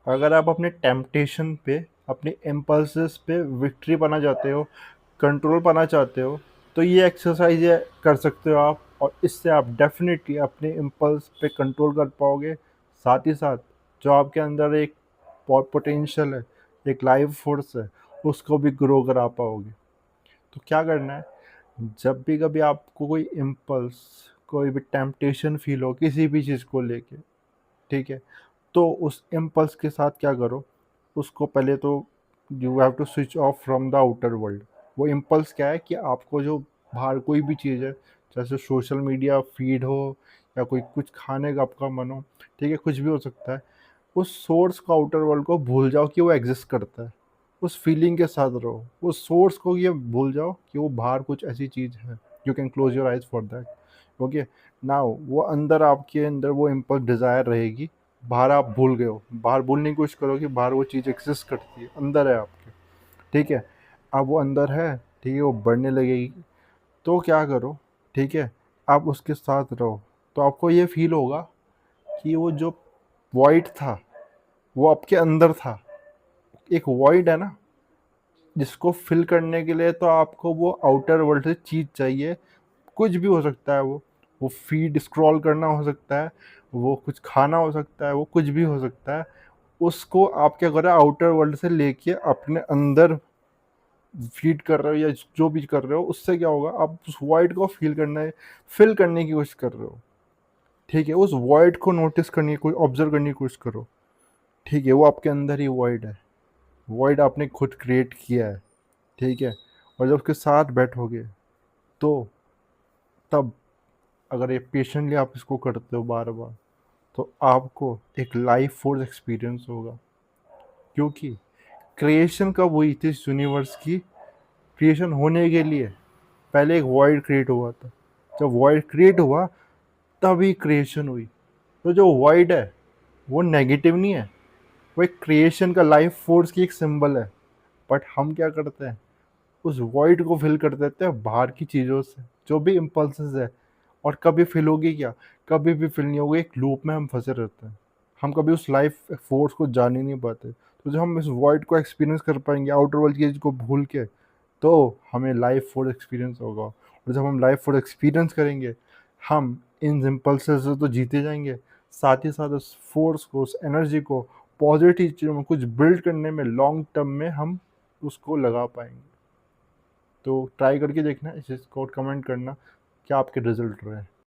अगर आप अपने टेम्पटेशन पे, अपने इम्पल्सेस पे विक्ट्री पाना चाहते हो, कंट्रोल पाना चाहते हो, तो ये एक्सरसाइज कर सकते हो आप, और इससे आप डेफिनेटली अपने इम्पल्स पे कंट्रोल कर पाओगे। साथ ही साथ जो आपके अंदर एक पोटेंशियल है, एक लाइफ फोर्स है, उसको भी ग्रो करा पाओगे। तो क्या करना है, जब भी कभी आपको कोई इम्पल्स, कोई भी टेम्पटेशन फील हो किसी भी चीज़ को लेके, ठीक है, तो उस इम्पल्स के साथ क्या करो, उसको पहले तो you have to switch off from the outer world. वो इम्पल्स क्या है कि आपको जो बाहर कोई भी चीज़ है, जैसे सोशल मीडिया फीड हो या कोई कुछ खाने का आपका मन हो, ठीक है, कुछ भी हो सकता है, उस सोर्स को, आउटर वर्ल्ड को भूल जाओ कि वो एग्जिस्ट करता है। उस फीलिंग के साथ रहो, उस सोर्स को ये भूल जाओ कि वो बाहर कुछ ऐसी चीज़ है। You can close your eyes for that. Okay, now वो अंदर, आपके अंदर वो इम्पल्स डिज़ायर रहेगी। बाहर आप भूल गए हो, बाहर भूलने की कोशिश करो कि बाहर वो चीज़ एग्जिस्ट करती है, अंदर है आपके, ठीक है। अब वो अंदर है, ठीक है, वो बढ़ने लगेगी। तो क्या करो, ठीक है, आप उसके साथ रहो। तो आपको ये फील होगा कि वो जो वॉइड था वो आपके अंदर था। एक वॉइड है ना, जिसको फिल करने के लिए तो आपको वो आउटर वर्ल्ड से चीज़ चाहिए। कुछ भी हो सकता है, वो फीड स्क्रॉल करना हो सकता है, वो कुछ खाना हो सकता है, वो कुछ भी हो सकता है। उसको आप क्या कर रहे हो, आउटर वर्ल्ड से लेके अपने अंदर फीड कर रहे हो, या जो भी कर रहे हो, उससे क्या होगा, आप उस वॉइड को फील करना, फिल करने की कोशिश कर रहे हो, ठीक है। उस वॉइड को नोटिस करने की, कोई ऑब्जर्व करने की कोशिश करो, ठीक है। वो आपके अंदर ही वॉइड है, वॉइड आपने खुद क्रिएट किया है, ठीक है। और जब उसके साथ बैठोगे, तो तब अगर ये पेशेंटली आप इसको करते हो बार बार, तो आपको एक लाइफ फोर्स एक्सपीरियंस होगा। क्योंकि क्रिएशन कब हुई थी इस यूनिवर्स की, क्रिएशन होने के लिए पहले एक वॉइड क्रिएट हुआ था। जब वॉइड क्रिएट हुआ, तभी क्रिएशन हुई। तो जो वॉइड है वो नेगेटिव नहीं है, वो एक क्रिएशन का, लाइफ फोर्स की एक सिंबल है। बट हम क्या करते हैं, उस वॉइड को फिल कर देते हैं बाहर की चीज़ों से, जो भी इम्पल्सेस है। और कभी फिल होगी क्या, कभी भी फिल नहीं होगी। एक लूप में हम फंसे रहते हैं, हम कभी उस लाइफ फोर्स को जान ही नहीं पाते। तो जब हम इस वॉइड को एक्सपीरियंस कर पाएंगे, आउटर वर्ल्ड की चीज़ को भूल के, तो हमें लाइफ फोर्स एक्सपीरियंस होगा। और जब हम लाइफ फोर्स एक्सपीरियंस करेंगे, हम इन इम्पल्सेस से तो जीते जाएंगे, साथ ही साथ उस फोर्स को, उस एनर्जी को पॉजिटिव चीज़ों में कुछ बिल्ड करने में लॉन्ग टर्म में हम उसको लगा पाएंगे। तो ट्राई करके देखना, इस चीज़ को कमेंट करना क्या आपके रिजल्ट रहे।